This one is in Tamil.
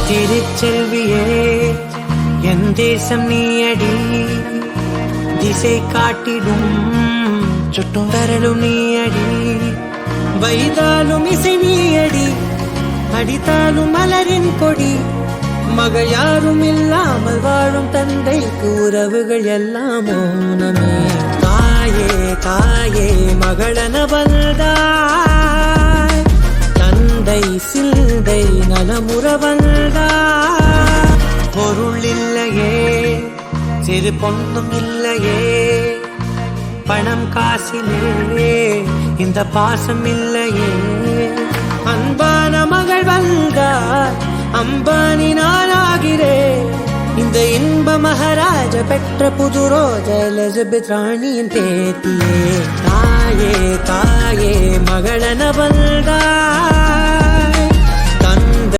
திருச்செல்வியே என் தேசம் நீயடி, திசை காட்டிடும் சுட்டும் வரலும் நீயடி, வைதாலும் இசை நீயடி, அடித்தாலும் மலரின் கொடி, மகள் யாரும் இல்லாமல் வாழும் தந்தைக்கு உறவுகள் எல்லாம் மௌனமே. தாயே தாயே மகளன வந்தாய், தந்தை சிந்தை நலமுற வந்தாய். பொருள் இல்லையே சிறு பொண்ணும் இல்லையே, பணம் காசிலே இந்த பாசம் இல்லையே. அன்பான மகள் வந்தார், அம்பானி நானாகிறேன். இந்த இன்ப மகாராஜ பெற்ற புது ரோஜ எலிசபெத் ராணியின் பேத்தியே. தாயே தாயே மகளன வந்தார்.